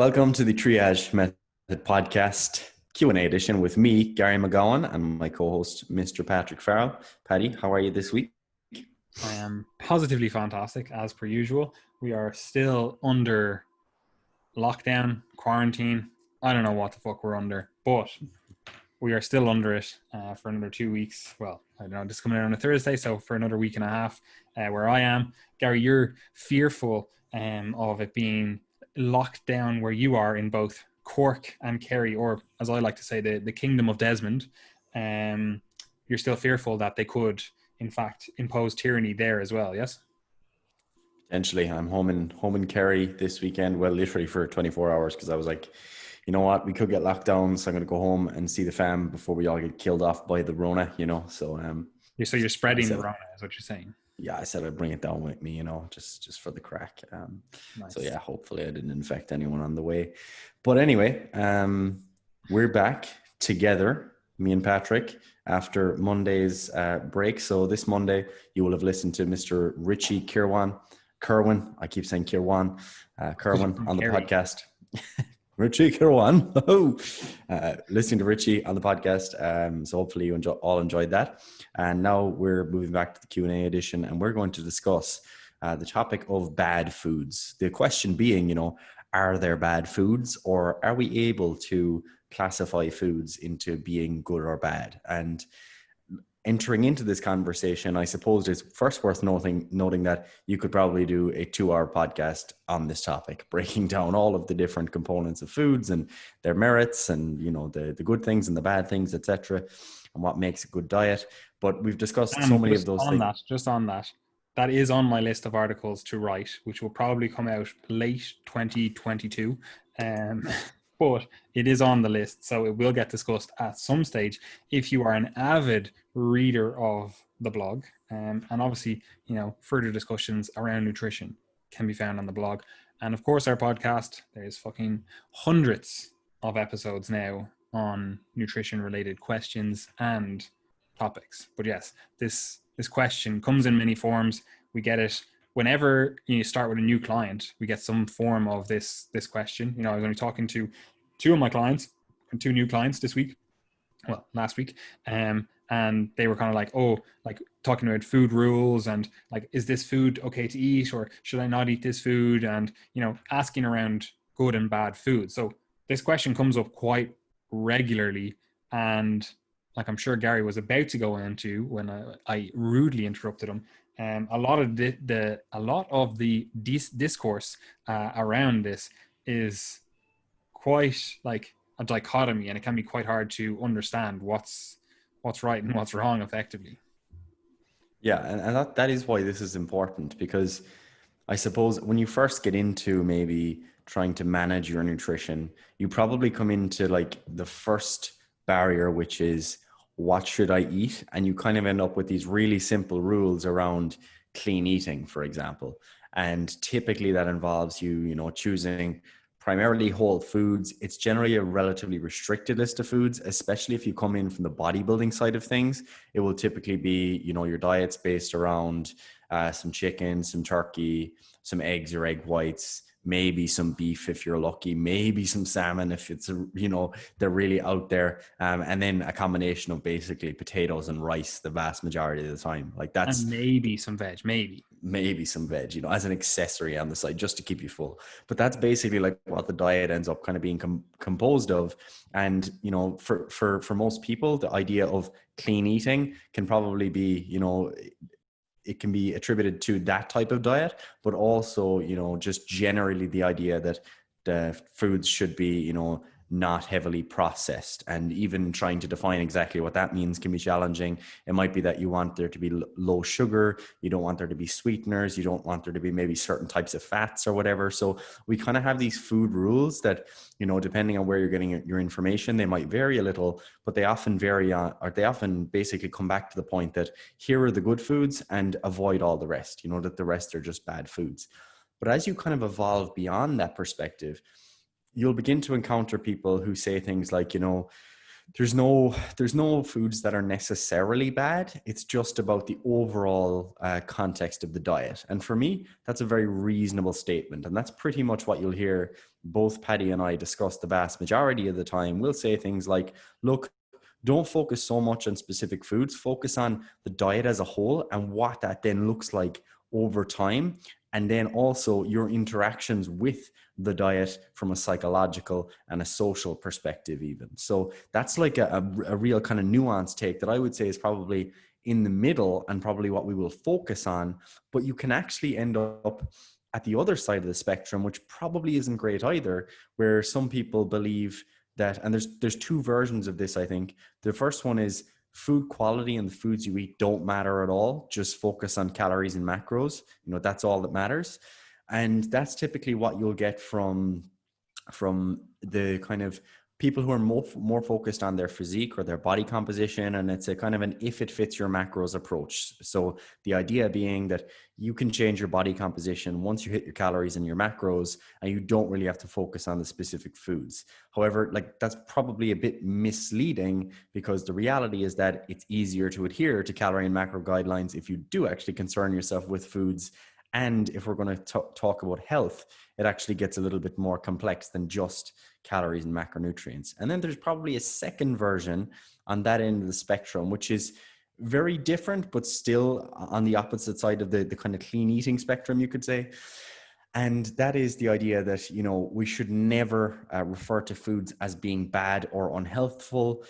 Welcome to the Triage Method podcast Q&A edition with me, Gary McGowan, and my co-host, Mr. Patrick Farrell. Paddy, how are you this week? I am positively fantastic, as per usual. We are still under lockdown, quarantine. I don't know what the fuck we're under, but we are still under it for another 2 weeks. Well, I don't know, this is coming out on a Thursday, so for another week and a half where I am. Gary, you're fearful of it being locked down where you are in both Cork and Kerry, or as I like to say, the Kingdom of Desmond. You're still fearful that they could, in fact, impose tyranny there as well, yes? Potentially. I'm home in Kerry this weekend, well, literally for 24 hours, because I was like, you know what, we could get locked down, so I'm going to go home and see the fam before we all get killed off by the Rona, So, So you're spreading the said, Rona, is what you're saying. yeah, I said I'd bring it down with me, just for the crack. Nice. So yeah, hopefully I didn't infect anyone on the way. But anyway, we're back together, me and Patrick, after Monday's break. So this Monday, you will have listened to Mr. Richie Kerwin. I keep saying Kerwin on the podcast. Richie Kerwin. Listening to Richie on the podcast. So hopefully you all enjoyed that. And now we're moving back to the Q&A edition, and we're going to discuss the topic of bad foods. The question being, are there bad foods, or are we able to classify foods into being good or bad? And entering into this conversation, I suppose it's first worth noting that you could probably do a 2-hour podcast on this topic, breaking down all of the different components of foods and their merits and, the good things and the bad things, etc., and what makes a good diet. But we've discussed so many of those things. Just on that is on my list of articles to write, which will probably come out late 2022. But it is on the list, so it will get discussed at some stage if you are an avid reader of the blog. And obviously, further discussions around nutrition can be found on the blog. And of course, our podcast, there's fucking hundreds of episodes now on nutrition-related questions and topics. But yes, this question comes in many forms. We get it whenever you start with a new client. We get some form of this question. I was only talking to two of my clients and two new clients last week, and they were kind of like talking about food rules and like, is this food okay to eat, or should I not eat this food, and asking around good and bad food. So this question comes up quite regularly, and like I'm sure Gary was about to go into when I rudely interrupted him. A lot of the discourse around this is quite like a dichotomy, and it can be quite hard to understand what's right and what's wrong effectively. Yeah, and that is why this is important, because I suppose when you first get into maybe trying to manage your nutrition, you probably come into like the first barrier, which is, what should I eat? And you kind of end up with these really simple rules around clean eating, for example. And typically that involves you, choosing primarily whole foods. It's generally a relatively restricted list of foods, especially if you come in from the bodybuilding side of things. It will typically be, your diet's based around some chicken, some turkey, some eggs or egg whites, maybe some beef if you're lucky, maybe some salmon if it's, they're really out there. And then a combination of basically potatoes and rice the vast majority of the time. Like that's... And maybe some veg, maybe some veg, as an accessory on the side just to keep you full. But that's basically like what the diet ends up kind of being composed of. And, for most people, the idea of clean eating can probably be, it can be attributed to that type of diet, but also, just generally the idea that the foods should be, not heavily processed. And even trying to define exactly what that means can be challenging. It might be that you want there to be low sugar, you don't want there to be sweeteners, you don't want there to be maybe certain types of fats or whatever. So we kind of have these food rules that, depending on where you're getting your information, they might vary a little, but they often they often basically come back to the point that here are the good foods and avoid all the rest, that the rest are just bad foods. But as you kind of evolve beyond that perspective, you'll begin to encounter people who say things like, there's no foods that are necessarily bad. It's just about the overall context of the diet. And for me, that's a very reasonable statement. And that's pretty much what you'll hear both Paddy and I discuss the vast majority of the time. We'll say things like, look, don't focus so much on specific foods, focus on the diet as a whole and what that then looks like over time. And then also your interactions with the diet from a psychological and a social perspective even. So that's like a real kind of nuanced take that I would say is probably in the middle and probably what we will focus on. But you can actually end up at the other side of the spectrum, which probably isn't great either, where some people believe that, and there's two versions of this, I think. The first one is food quality and the foods you eat don't matter at all. Just focus on calories and macros. That's all that matters. And that's typically what you'll get from the kind of people who are more focused on their physique or their body composition. And it's a kind of an if it fits your macros approach. So the idea being that you can change your body composition once you hit your calories and your macros, and you don't really have to focus on the specific foods. However, like that's probably a bit misleading, because the reality is that it's easier to adhere to calorie and macro guidelines if you do actually concern yourself with foods. And if we're going to talk about health, it actually gets a little bit more complex than just calories and macronutrients. And then there's probably a second version on that end of the spectrum, which is very different, but still on the opposite side of the kind of clean eating spectrum, you could say. And that is the idea that, we should never refer to foods as being bad or unhealthful,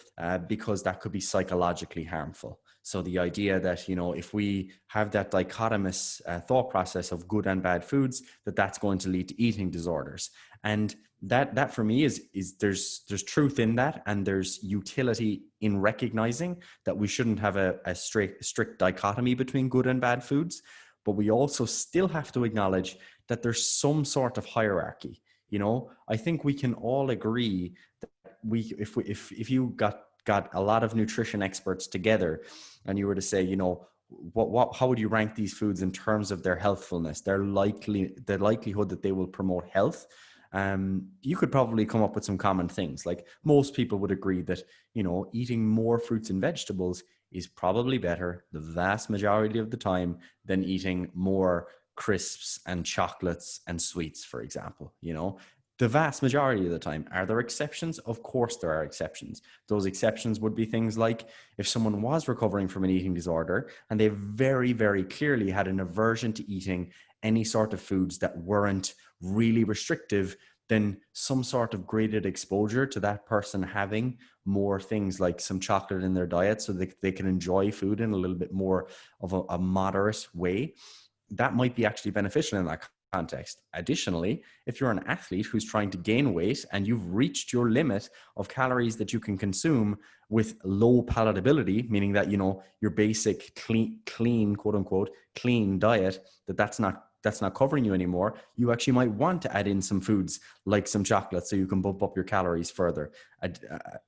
because that could be psychologically harmful. So the idea that, if we have that dichotomous thought process of good and bad foods, that's going to lead to eating disorders. And that for me is there's truth in that, and there's utility in recognizing that we shouldn't have a strict dichotomy between good and bad foods. But we also still have to acknowledge that there's some sort of hierarchy. I think we can all agree that if you got a lot of nutrition experts together and you were to say, how would you rank these foods in terms of their healthfulness, the likelihood that they will promote health? You could probably come up with some common things. Like most people would agree that, eating more fruits and vegetables is probably better the vast majority of the time than eating more crisps and chocolates and sweets, for example. The vast majority of the time. Are there exceptions? Of course there are exceptions. Those exceptions would be things like if someone was recovering from an eating disorder and they very, very clearly had an aversion to eating any sort of foods that weren't really restrictive, then some sort of graded exposure to that person having more things like some chocolate in their diet so they can enjoy food in a little bit more of a moderate way, that might be actually beneficial in that context. Additionally, if you're an athlete who's trying to gain weight and you've reached your limit of calories that you can consume with low palatability, meaning that, your basic clean, quote unquote, clean diet, that's not covering you anymore, you actually might want to add in some foods like some chocolate so you can bump up your calories further.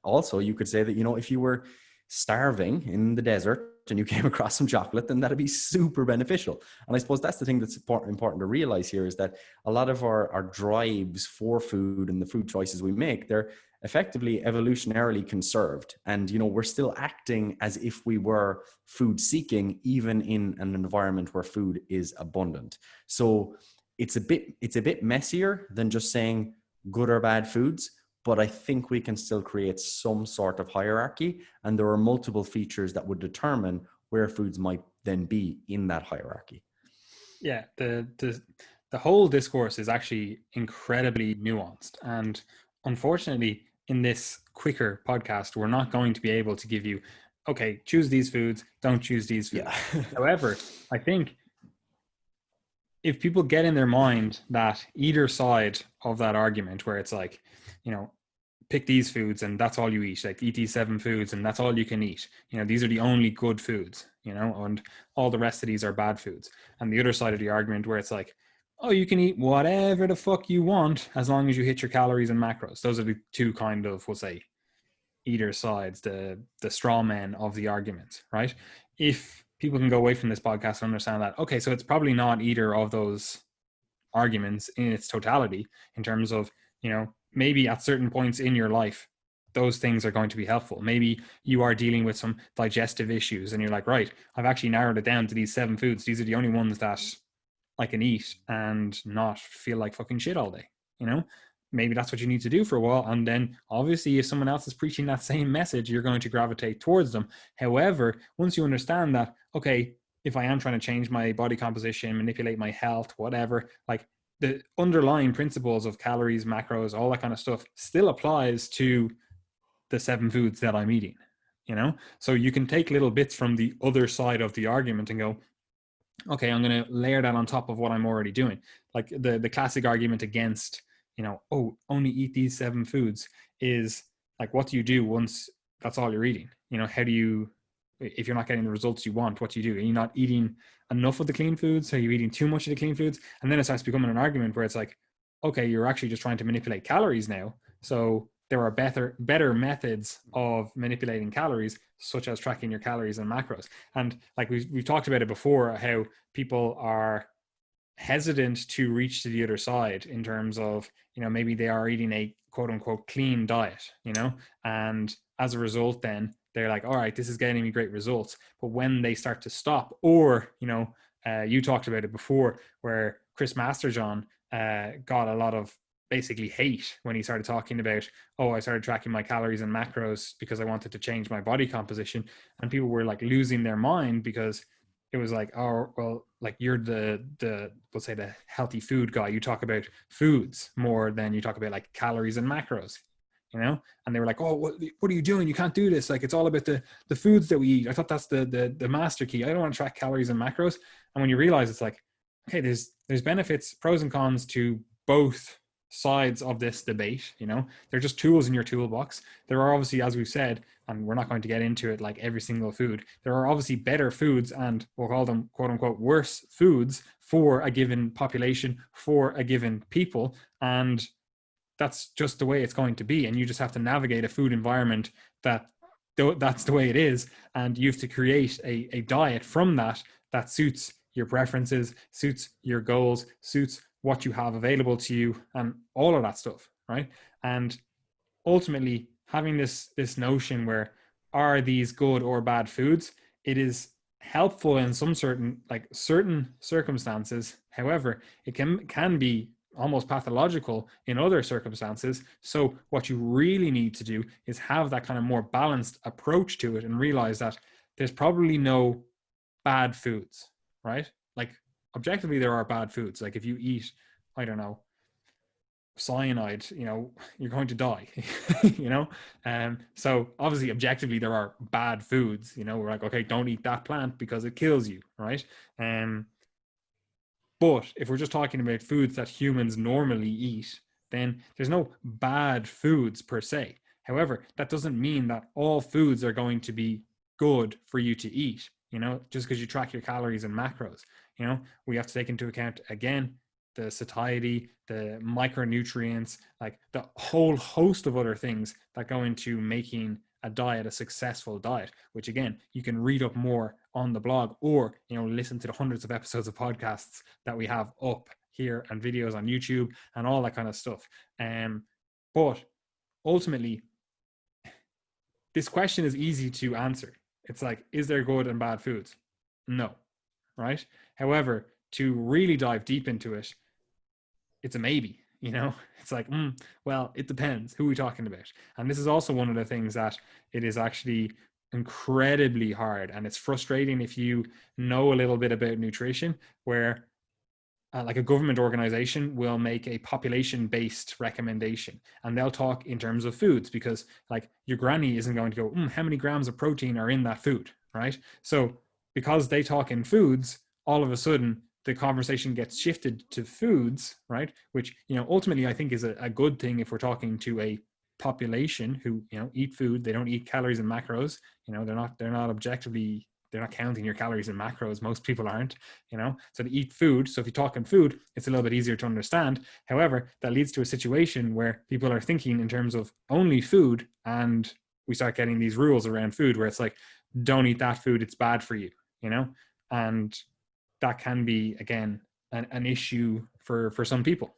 Also, you could say that, if you were starving in the desert and you came across some chocolate, then that'd be super beneficial. And I suppose that's the thing that's important to realize here, is that a lot of our drives for food and the food choices we make, they're effectively evolutionarily conserved. And, we're still acting as if we were food seeking, even in an environment where food is abundant. So it's a bit messier than just saying good or bad foods, but I think we can still create some sort of hierarchy, and there are multiple features that would determine where foods might then be in that hierarchy. Yeah, the whole discourse is actually incredibly nuanced, and unfortunately, in this quicker podcast, we're not going to be able to give you, okay, choose these foods, don't choose these foods. Yeah. However, I think if people get in their mind that either side of that argument, where it's like, pick these foods and that's all you eat, like eat these 7 foods and that's all you can eat, these are the only good foods, and all the rest of these are bad foods. And the other side of the argument where it's like, oh, you can eat whatever the fuck you want as long as you hit your calories and macros. Those are the two kind of, we'll say, either sides, the straw men of the argument, right? If people can go away from this podcast and understand that, okay, so it's probably not either of those arguments in its totality, in terms of, maybe at certain points in your life, those things are going to be helpful. Maybe you are dealing with some digestive issues and you're like, right, I've actually narrowed it down to these 7 foods. These are the only ones that I can eat and not feel like fucking shit all day. Maybe that's what you need to do for a while. And then obviously if someone else is preaching that same message, you're going to gravitate towards them. However, once you understand that, okay, if I am trying to change my body composition, manipulate my health, whatever, like the underlying principles of calories, macros, all that kind of stuff still applies to the 7 foods that I'm eating, So you can take little bits from the other side of the argument and go, okay, I'm going to layer that on top of what I'm already doing. Like the classic argument against, oh, only eat these 7 foods is like, what do you do once that's all you're eating? How do you, if you're not getting the results you want, what do you do? Are you not eating enough of the clean foods? Are you eating too much of the clean foods? And then it starts becoming an argument where it's like, okay, you're actually just trying to manipulate calories now. So there are better methods of manipulating calories, such as tracking your calories and macros. And like we've talked about it before, how people are hesitant to reach to the other side in terms of, maybe they are eating a quote unquote clean diet, and as a result, then they're like, all right, this is getting me great results. But when they start to stop, or, you talked about it before, where Chris Masterjohn got a lot of basically hate when he started talking about, oh, I started tracking my calories and macros because I wanted to change my body composition. And people were like losing their mind because it was like, oh, well, like you're the let's say the healthy food guy. You talk about foods more than you talk about like calories and macros, and they were like, oh, what are you doing? You can't do this. Like, it's all about the foods that we eat. I thought that's the master key. I don't want to track calories and macros. And when you realize it's like, okay, there's benefits, pros and cons to both sides of this debate. They're just tools in your toolbox. There are obviously, as we've said, and we're not going to get into it like every single food, there are obviously better foods, and we'll call them quote unquote worse foods for a given population, for a given people, and that's just the way it's going to be. And you just have to navigate a food environment that's the way it is, and you have to create a diet from that suits your preferences, suits your goals, suits what you have available to you, and all of that stuff, right? And ultimately, having this notion where, are these good or bad foods, it is helpful in some certain circumstances. However, it can be almost pathological in other circumstances. So what you really need to do is have that kind of more balanced approach to it and realize that there's probably no bad foods, right? Like, objectively, there are bad foods. Like, if you eat, I don't know, cyanide, you're going to die. So obviously, objectively, there are bad foods. We're like, okay, don't eat that plant because it kills you, right? But if we're just talking about foods that humans normally eat, then there's no bad foods per se. However, that doesn't mean that all foods are going to be good for you to eat, just because you track your calories and macros. We have to take into account, again, the satiety, the micronutrients, like the whole host of other things that go into making a diet a successful diet, which again, you can read up more on the blog, or listen to the hundreds of episodes of podcasts that we have up here and videos on YouTube and all that kind of stuff. But ultimately, this question is easy to answer. It's like, is there good and bad foods? No, right? However, to really dive deep into it, it's a maybe. It's like, well, it depends. Who are we talking about? And this is also one of the things that it is actually incredibly hard, and it's frustrating if you know a little bit about nutrition, where like a government organization will make a population-based recommendation, and they'll talk in terms of foods, because like your granny isn't going to go, how many grams of protein are in that food, right? So because they talk in foods, all of a sudden the conversation gets shifted to foods, right? Which, ultimately I think is a good thing if we're talking to a population who, eat food. They don't eat calories and macros. They're not objectively, they're not counting your calories and macros. Most people aren't, so they eat food. So if you talk in food, it's a little bit easier to understand. However, that leads to a situation where people are thinking in terms of only food, and we start getting these rules around food where it's like, don't eat that food, it's bad for you, and that can be, again, an issue for some people.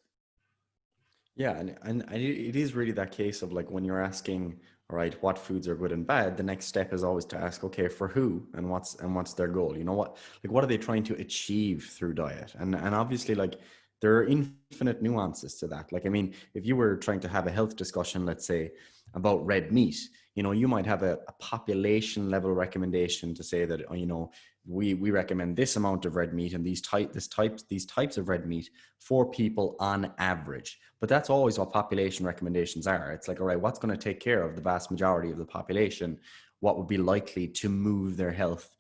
Yeah, and it is really that case of like when you're asking, all right, what foods are good and bad, the next step is always to ask, okay, for who and what's their goal? You know what, like what are they trying to achieve through diet? And obviously like there are infinite nuances to that. Like I mean, if you were trying to have a health discussion, let's say about red meat, you know, you might have a population level recommendation to say that, you know, we recommend this amount of red meat and these types of red meat for people on average. But that's always what population recommendations are. It's like, all right, what's going to take care of the vast majority of the population? What would be likely to move their health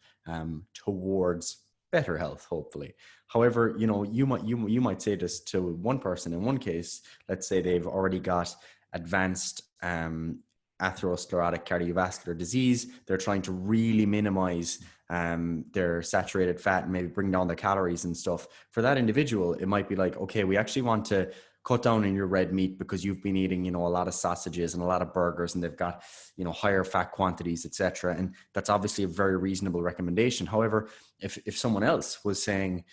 towards better health, hopefully. However, you know, you might say this to one person in one case. Let's say they've already got advanced atherosclerotic cardiovascular disease. They're trying to really minimize their saturated fat and maybe bring down their calories and stuff. For that individual, it might be like, okay, we actually want to cut down on your red meat because you've been eating, you know, a lot of sausages and a lot of burgers and they've got, you know, higher fat quantities, etc. And that's obviously a very reasonable recommendation. However, if someone else was saying,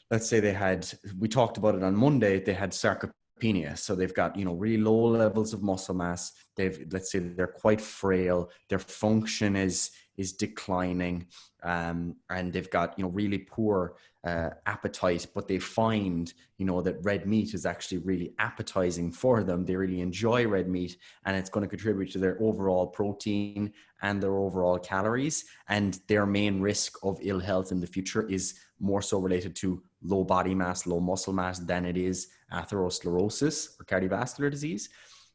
let's say they had, we talked about it on Monday, they had sarcopenia. So they've got, you know, really low levels of muscle mass. Let's say they're quite frail. Their function is declining. And they've got, you know, really poor appetite, but they find, you know, that red meat is actually really appetizing for them. They really enjoy red meat and it's going to contribute to their overall protein and their overall calories. And their main risk of ill health in the future is more so related to low body mass, low muscle mass than it is atherosclerosis or cardiovascular disease.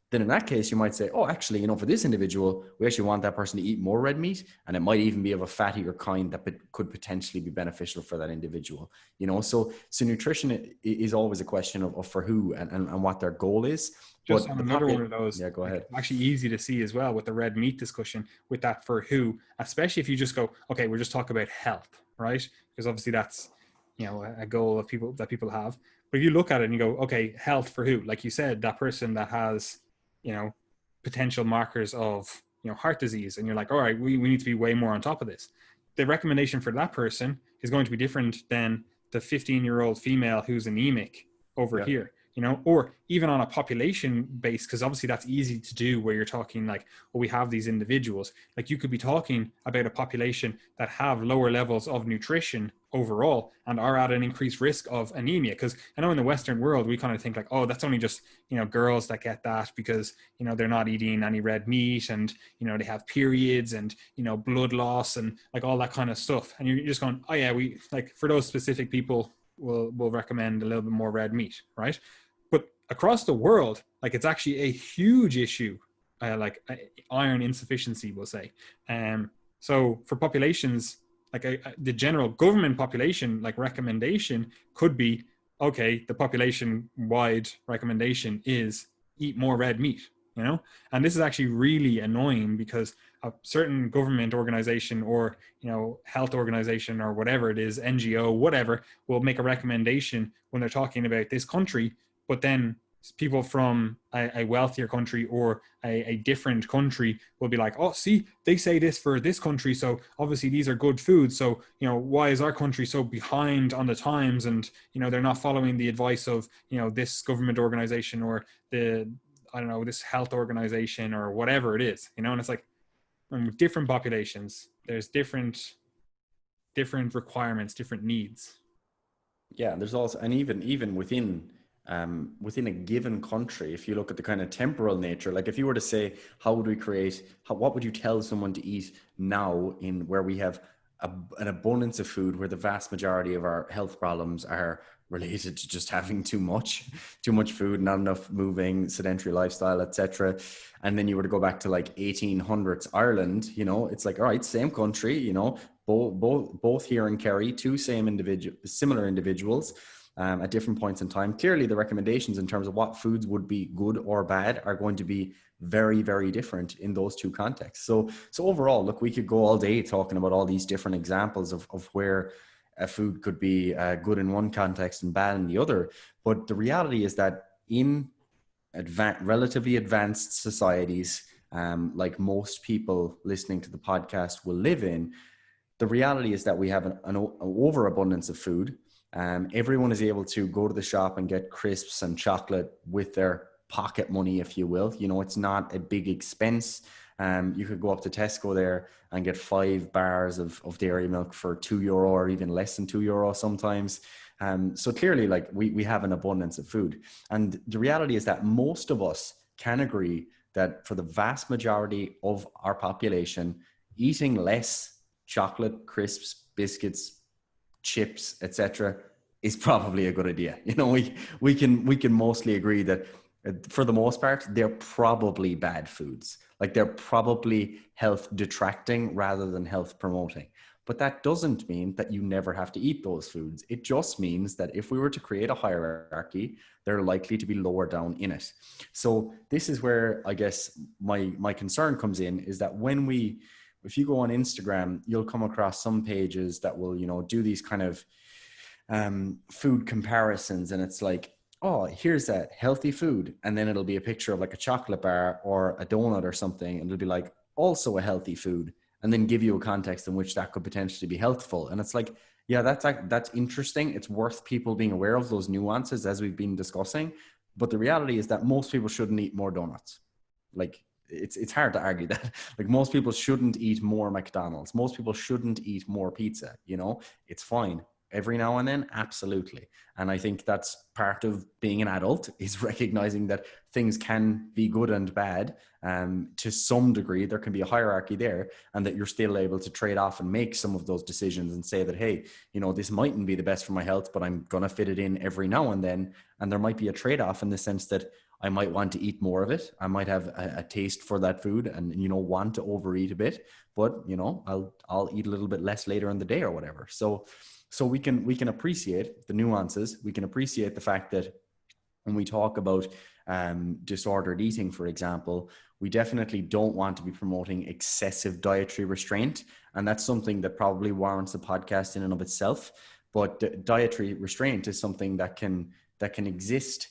Then in that case, you might say, oh, actually, you know, for this individual, we actually want that person to eat more red meat. And it might even be of a fattier kind that could potentially be beneficial for that individual. You know, so nutrition is always a question of for who and what their goal is. Just But on the another one of those, yeah, go like ahead. it's actually easy to see as well with the red meat discussion with that for who, especially if you just go, okay, we're just talking about health, right? Because obviously that's, you know, a goal of people that people have. But if you look at it and you go, okay, health for who? Like you said, that person that has, you know, potential markers of, you know, heart disease, and you're like, all right, we need to be way more on top of this. The recommendation for that person is going to be different than the 15-year-old female who's anemic over Yeah. here, you know, or even on a population base, because obviously that's easy to do where you're talking like, well, we have these individuals. Like you could be talking about a population that have lower levels of nutrition overall and are at an increased risk of anemia. Because I know in the Western world, we kind of think like, oh, that's only just, you know, girls that get that because, you know, they're not eating any red meat and, you know, they have periods and, you know, blood loss and like all that kind of stuff. And you're just going, oh yeah, we like for those specific people, we'll recommend a little bit more red meat, right? But across the world, like it's actually a huge issue, like iron insufficiency, we'll say. So for populations, like the general government population, like recommendation could be, okay, the population wide recommendation is eat more red meat, you know? And this is actually really annoying because a certain government organization or, you know, health organization or whatever it is, NGO, whatever, will make a recommendation when they're talking about this country, but then people from a wealthier country or a different country will be like, oh, see, they say this for this country, so obviously these are good foods. So, you know, why is our country so behind on the times? And, you know, they're not following the advice of, you know, this government organization or the, I don't know, this health organization or whatever it is, you know? And it's like, different populations, there's different requirements, different needs. Yeah, there's also, and even within a given country, if you look at the kind of temporal nature, like if you were to say, how would we create, what would you tell someone to eat now in where we have an abundance of food, where the vast majority of our health problems are related to just having too much food, not enough moving, sedentary lifestyle, etc. And then you were to go back to like 1800s Ireland, you know, it's like, all right, same country, you know, both here in Kerry, two similar individuals at different points in time. Clearly, the recommendations in terms of what foods would be good or bad are going to be very, very different in those two contexts. So overall, look, we could go all day talking about all these different examples of where a food could be good in one context and bad in the other. But the reality is that in relatively advanced societies, like most people listening to the podcast will live in, the reality is that we have an overabundance of food. Everyone is able to go to the shop and get crisps and chocolate with their pocket money, if you will. You know, it's not a big expense. You could go up to Tesco there and get 5 bars of dairy milk for €2 or even less than €2 sometimes. So clearly, like we have an abundance of food. And the reality is that most of us can agree that for the vast majority of our population, eating less chocolate, crisps, biscuits, chips, etc., is probably a good idea. You know, we can mostly agree that for the most part, they're probably bad foods. Like they're probably health detracting rather than health promoting. But that doesn't mean that you never have to eat those foods. It just means that if we were to create a hierarchy, they're likely to be lower down in it. So this is where I guess my concern comes in, is that if you go on Instagram, you'll come across some pages that will, do these kind of food comparisons, and it's like, oh, here's a healthy food, and then it'll be a picture of like a chocolate bar or a donut or something, and it'll be like also a healthy food, and then give you a context in which that could potentially be healthful. And it's like, yeah, that's interesting. It's worth people being aware of those nuances as we've been discussing. But the reality is that most people shouldn't eat more donuts. Like it's hard to argue that. Like most people shouldn't eat more McDonald's. Most people shouldn't eat more pizza. It's fine every now and then, absolutely. And I think that's part of being an adult, is recognizing that things can be good and bad. To some degree, there can be a hierarchy there, and that you're still able to trade off and make some of those decisions and say that, hey, this mightn't be the best for my health, but I'm going to fit it in every now and then. And there might be a trade-off in the sense that I might want to eat more of it. I might have a taste for that food and, want to overeat a bit, but, I'll eat a little bit less later in the day or whatever. So we can appreciate the nuances. We can appreciate the fact that when we talk about disordered eating, for example, we definitely don't want to be promoting excessive dietary restraint. And that's something that probably warrants a podcast in and of itself. But dietary restraint is something that can exist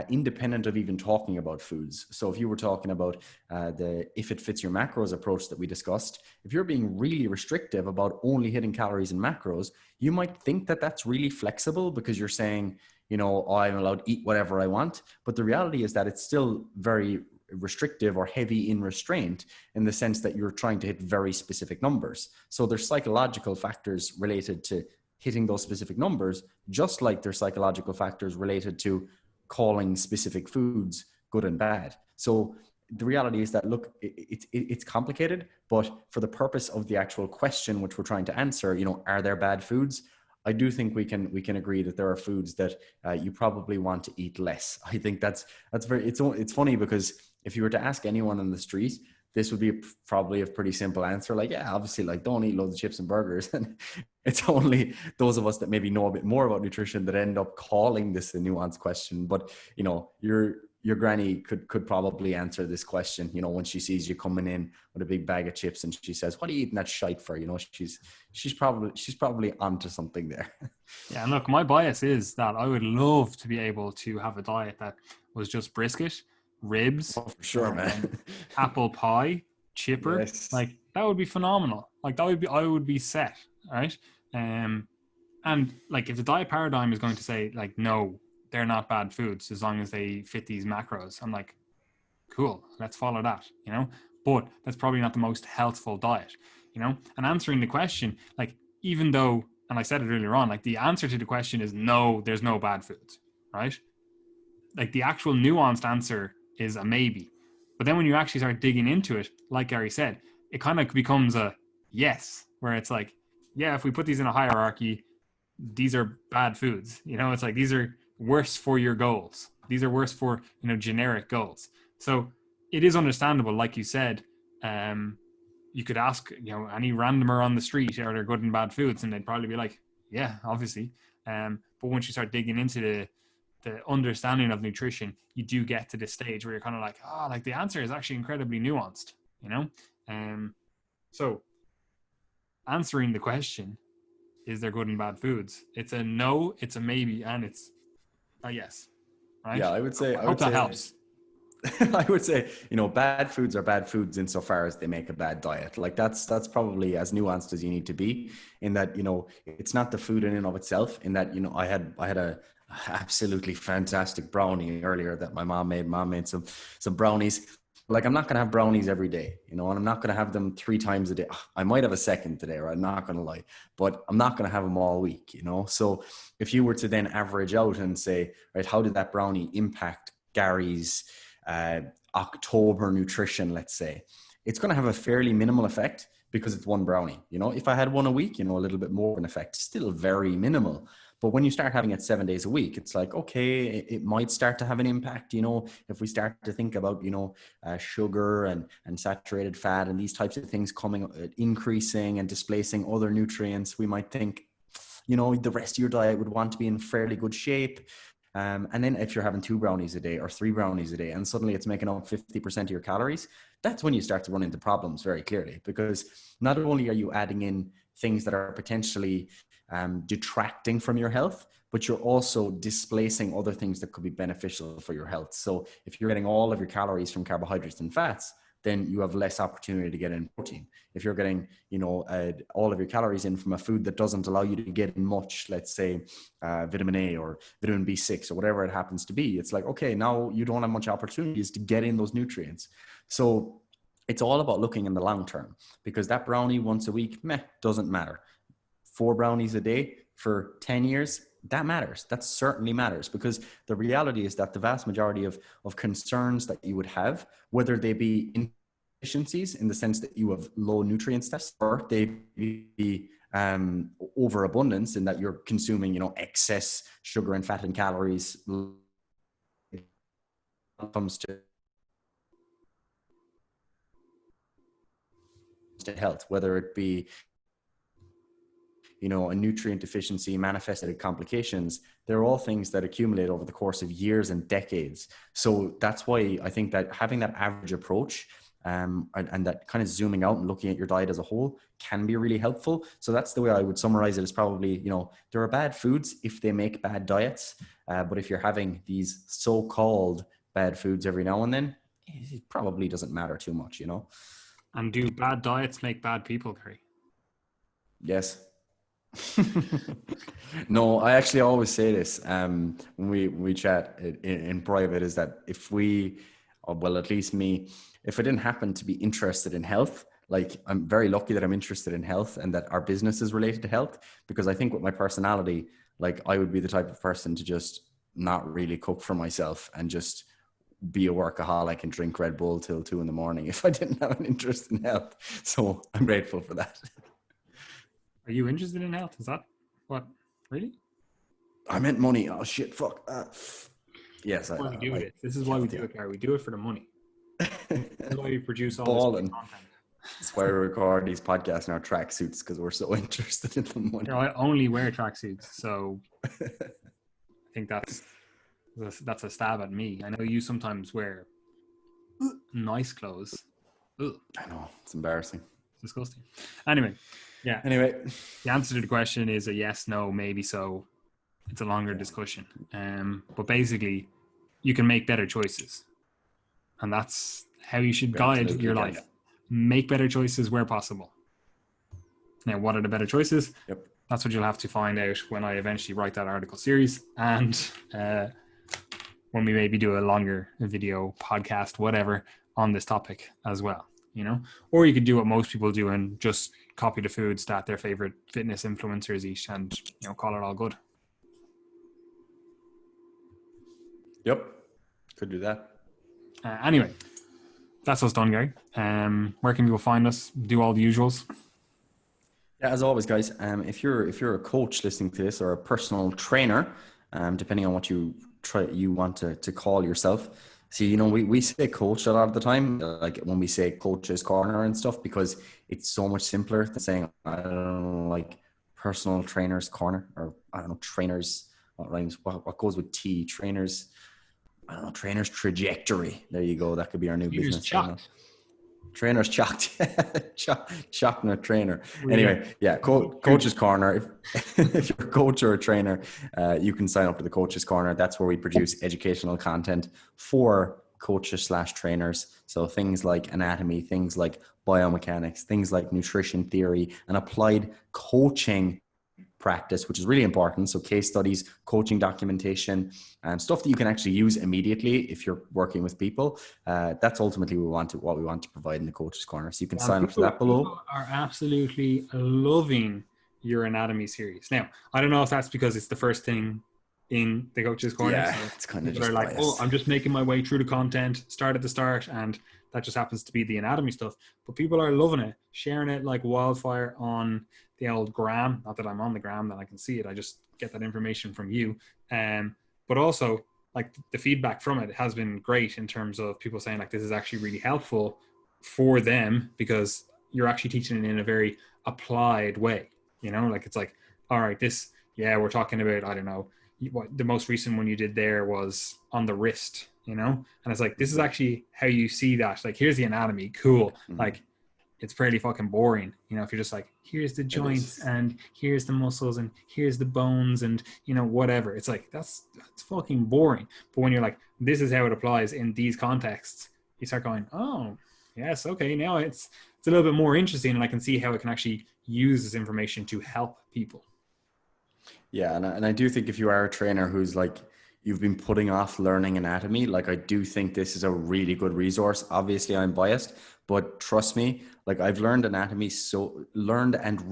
independent of even talking about foods. So if you were talking about the if it fits your macros approach that we discussed, if you're being really restrictive about only hitting calories and macros, you might think that that's really flexible because you're saying, I'm allowed to eat whatever I want. But the reality is that it's still very restrictive or heavy in restraint, in the sense that you're trying to hit very specific numbers. So there's psychological factors related to hitting those specific numbers, just like there's psychological factors related to calling specific foods good and bad. So the reality is that, look, it's complicated, but for the purpose of the actual question which we're trying to answer, are there bad foods? I do think we can agree that there are foods that you probably want to eat less. I think that's very, it's funny because if you were to ask anyone on the street, this would be probably a pretty simple answer. Like, yeah, obviously, like, don't eat loads of chips and burgers. And it's only those of us that maybe know a bit more about nutrition that end up calling this a nuanced question. But, your granny could probably answer this question, when she sees you coming in with a big bag of chips and she says, what are you eating that shite for? She's probably onto something there. Yeah. And look, my bias is that I would love to be able to have a diet that was just brisket, ribs, Oh, for sure, man. apple pie, chipper. Yes. Like that would be phenomenal. Like I would be set. Right. And like if the diet paradigm is going to say like, no, they're not bad foods as long as they fit these macros, I'm like, cool, let's follow that, but that's probably not the most healthful diet, and answering the question, like, even though, and I said it earlier on, like the answer to the question is no, there's no bad foods, right? Like the actual nuanced answer is a maybe. But then when you actually start digging into it, like Gary said, it kind of becomes a yes, where it's like, yeah, if we put these in a hierarchy, these are bad foods. It's like, these are worse for your goals. These are worse for, generic goals. So it is understandable, like you said, you could ask, any randomer on the street, are there good and bad foods? And they'd probably be like, yeah, obviously. But once you start digging into the understanding of nutrition, you do get to this stage where you're kind of like, like the answer is actually incredibly nuanced, So answering the question, is there good and bad foods? It's a no, it's a maybe, and it's a yes. Right? Yeah, I hope that helps. I would say, bad foods are bad foods insofar as they make a bad diet. Like that's probably as nuanced as you need to be, in that, it's not the food in and of itself. In that, I had Absolutely fantastic brownie earlier that my mom made. Mom made some brownies. Like, I'm not gonna have brownies every day, and I'm not gonna have them 3 times a day. I might have a second today, or I'm not gonna lie, but I'm not gonna have them all week. So if you were to then average out and say, right, how did that brownie impact Gary's uh, October nutrition? Let's say it's gonna have a fairly minimal effect because it's one brownie. If I had one a week, a little bit more of an effect, still very minimal. But when you start having it 7 days a week, it's like, okay, it might start to have an impact, if we start to think about, sugar and saturated fat and these types of things increasing and displacing other nutrients, we might think, the rest of your diet would want to be in fairly good shape. And then if you're having 2 brownies a day or 3 brownies a day, and suddenly it's making up 50% of your calories, that's when you start to run into problems very clearly, because not only are you adding in things that are potentially detracting from your health, but you're also displacing other things that could be beneficial for your health. So if you're getting all of your calories from carbohydrates and fats, then you have less opportunity to get in protein. If you're getting, all of your calories in from a food that doesn't allow you to get in much, let's say vitamin A or vitamin B6 or whatever it happens to be, it's like, okay, now you don't have much opportunities to get in those nutrients. So it's all about looking in the long term, because that brownie once a week, doesn't matter. 4 brownies a day for 10 years, that matters. That certainly matters, because the reality is that the vast majority of concerns that you would have, whether they be inefficiencies in the sense that you have low nutrient status, or they be overabundance in that you're consuming, excess sugar and fat and calories, when it comes to health, whether it be a nutrient deficiency, manifested complications, they're all things that accumulate over the course of years and decades. So that's why I think that having that average approach and that kind of zooming out and looking at your diet as a whole can be really helpful. So that's the way I would summarize it, is probably, there are bad foods if they make bad diets. But if you're having these so-called bad foods every now and then, it probably doesn't matter too much. And do bad diets make bad people, Gary? Yes. No, I actually always say this when we chat in private, is that if we, or well, at least me, if I didn't happen to be interested in health, like, I'm very lucky that I'm interested in health and that our business is related to health, because I think with my personality, like, I would be the type of person to just not really cook for myself and just be a workaholic and drink Red Bull till 2 a.m. if I didn't have an interest in health. So I'm grateful for that. Are you interested in health? Is that what? Really? I meant money. Oh shit! Fuck. Yes, Why we do this? This is why we do it, Gary. We do it for the money. This is why we produce all balling. This content. That's why we record these podcasts in our tracksuits, because we're so interested in the money. I only wear tracksuits, so I think that's a stab at me. I know you sometimes wear nice clothes. Ugh. I know, it's embarrassing. It's disgusting. Anyway, yeah. Anyway, the answer to the question is a yes, no, maybe so. It's a longer discussion. But basically, you can make better choices. And that's how you should guide your life. Make better choices where possible. Now, what are the better choices? Yep. That's what you'll have to find out when I eventually write that article series, and when we maybe do a longer video, podcast, whatever, on this topic as well, Or you could do what most people do and just copy the foods that their favorite fitness influencers eat and, call it all good. Yep. Could do that. Anyway, that's us done, Gary. Where can people find us? Do all the usuals. Yeah, as always, guys. If you're a coach listening to this, or a personal trainer, depending on what you want to call yourself. See, we say coach a lot of the time, like when we say coach's corner and stuff, because it's so much simpler than saying, I don't know, like personal trainer's corner, or I don't know, trainers, what rhymes, what goes with T, trainers. I don't know, trainer's trajectory. There you go. That could be our new business. Trainer's chocked. Chocked a trainer. Anyway, yeah, Coach's Corner. If you're a coach or a trainer, you can sign up to the Coach's Corner. That's where we produce educational content for coaches/trainers. So things like anatomy, things like biomechanics, things like nutrition theory, and applied coaching practice, which is really important. So case studies, coaching documentation, and stuff that you can actually use immediately if you're working with people. That's ultimately what we want to provide in the Coach's Corner. So you can sign up to that below. People are absolutely loving your anatomy series. Now, I don't know if that's because it's the first thing in the Coach's Corner. Yeah, So it's kind of people just are like, biased. oh, I'm just making my way through the content, start at the start, and that just happens to be the anatomy stuff. But people are loving it, sharing it like wildfire on the old gram. Not that I'm on the gram, that I can see it. I just get that information from you. But also, like, the feedback from it has been great in terms of people saying like, this is actually really helpful for them because you're actually teaching it in a very applied way. You know, like, it's like, all right, this, yeah, we're talking about, I don't know, what the most recent one you did there was on the wrist, you know, and it's like, this is actually how you see that. Like, here's the anatomy, cool. Like, it's fairly fucking boring, you know, if you're just like, here's the joints and here's the muscles and here's the bones and, you know, whatever. It's like, that's fucking boring. But when you're like, this is how it applies in these contexts, you start going, oh yes, okay, now it's a little bit more interesting, and I can see how it can actually use this information to help people. Yeah, and I do think if you are a trainer who's like, you've been putting off learning anatomy, like, I do think this is a really good resource. Obviously, I'm biased, but trust me, like, I've learned and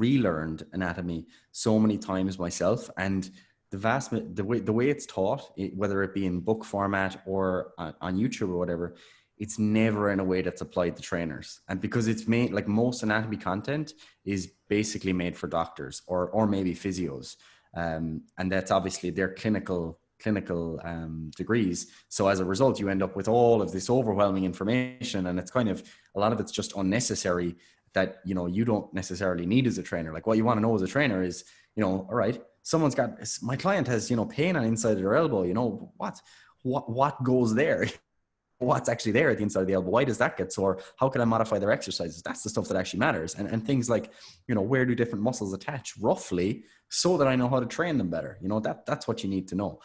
relearned anatomy so many times myself, and the way it's taught, whether it be in book format or on YouTube or whatever, it's never in a way that's applied to trainers. And because it's made, like, most anatomy content is basically made for doctors or maybe physios. And that's obviously their clinical degrees. So as a result, you end up with all of this overwhelming information, and it's kind of, a lot of it's just unnecessary that, you know, you don't necessarily need as a trainer. Like, what you want to know as a trainer is, you know, all right, my client has, you know, pain on inside of their elbow, you know, what goes there? What's actually there at the inside of the elbow? Why does that get sore? How can I modify their exercises? That's the stuff that actually matters. And things like, you know, where do different muscles attach roughly so that I know how to train them better? You know, that's what you need to know.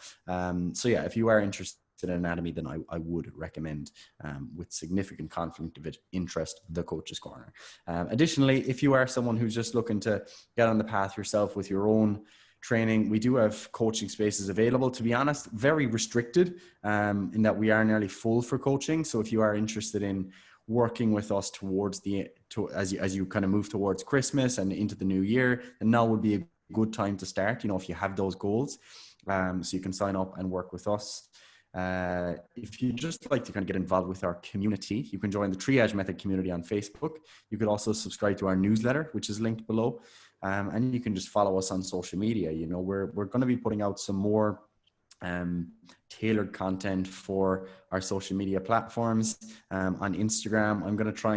So yeah, if you are interested in anatomy, then I would recommend, with significant conflict of interest, the Coach's Corner. Additionally, if you are someone who's just looking to get on the path yourself with your own training, we do have coaching spaces available. To be honest, very restricted, in that we are nearly full for coaching. So if you are interested in working with us as you kind of move towards Christmas and into the new year, then now would be a good time to start, you know, if you have those goals. So you can sign up and work with us. If you just like to kind of get involved with our community, you can join the Triage Method community on Facebook. You could also subscribe to our newsletter, which is linked below. And you can just follow us on social media. You know, we're going to be putting out some more tailored content for our social media platforms. On Instagram, we're going to try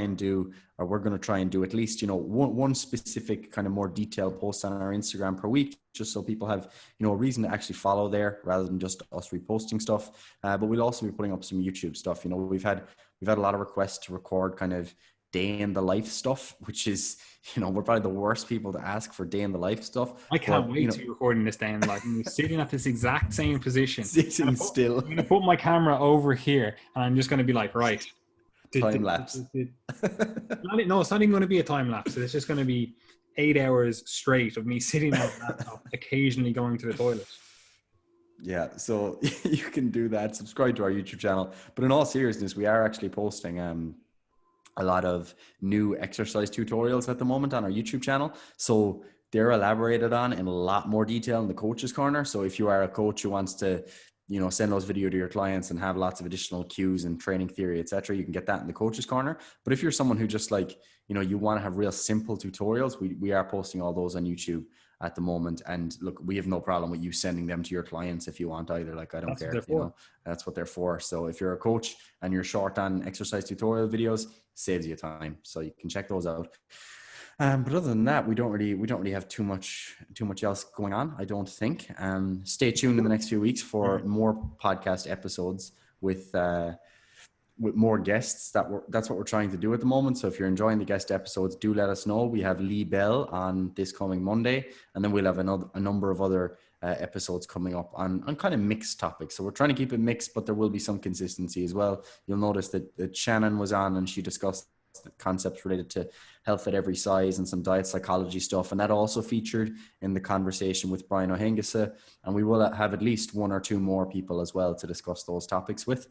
and do at least, you know, one specific kind of more detailed post on our Instagram per week, just so people have, you know, a reason to actually follow there rather than just us reposting stuff. But we'll also be putting up some YouTube stuff. You know, we've had a lot of requests to record kind of day in the life stuff, which is, you know, we're probably the worst people to ask for day in the life stuff. I can't wait to be recording this day in life. I'm sitting at this exact same position. Sitting still. I'm going to put my camera over here, and I'm just going to be like, right. Time lapse. No, it's not even going to be a time lapse. It's just going to be 8 hours straight of me sitting on the laptop, occasionally going to the toilet. Yeah, so you can do that. Subscribe to our YouTube channel. But in all seriousness, we are actually posting a lot of new exercise tutorials at the moment on our YouTube channel. So they're elaborated on in a lot more detail in the Coach's Corner. So if you are a coach who wants to, you know, send those video to your clients and have lots of additional cues and training theory, etc., you can get that in the Coach's Corner. But if you're someone who just, like, you know, you want to have real simple tutorials, we are posting all those on YouTube at the moment. And look, we have no problem with you sending them to your clients if you want either. Like, I don't care, you know, that's what they're for. So if you're a coach and you're short on exercise tutorial videos, saves you time. So you can check those out. But other than that, we don't really have too much else going on, I don't think. Stay tuned in the next few weeks for more podcast episodes with more guests. That's what we're trying to do at the moment. So if you're enjoying the guest episodes, do let us know. We have Lee Bell on this coming Monday, and then we'll have a number of other episodes coming up on kind of mixed topics. So we're trying to keep it mixed, but there will be some consistency as well. You'll notice that Shannon was on and she discussed the concepts related to health at every size and some diet psychology stuff. And that also featured in the conversation with Brian O'Hengisa. And we will have at least one or two more people as well to discuss those topics with,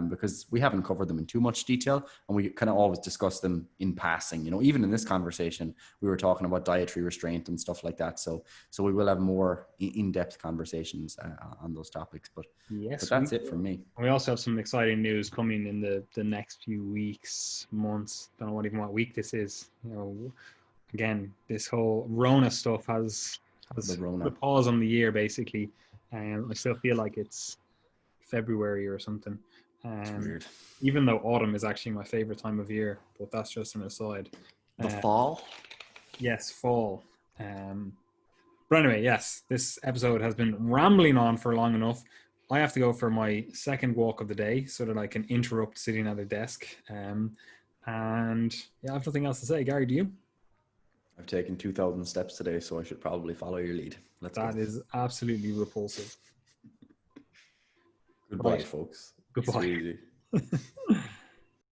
because we haven't covered them in too much detail, and we kind of always discuss them in passing. You know, even in this conversation, we were talking about dietary restraint and stuff like that. So we will have more in-depth conversations on those topics. But that's it from me. We also have some exciting news coming in the next few weeks, months. Don't know what week this is. You know, again, this whole Rona stuff has put a pause on the year, basically. I still feel like it's February or something. It's weird. Even though autumn is actually my favorite time of year, but that's just an aside. The fall? Yes, fall. But anyway, yes, this episode has been rambling on for long enough. I have to go for my second walk of the day so that I can interrupt sitting at a desk. And yeah, I have nothing else to say. Gary, do you? I've taken 2,000 steps today, so I should probably follow your lead. That is absolutely repulsive. Goodbye, folks. Goodbye.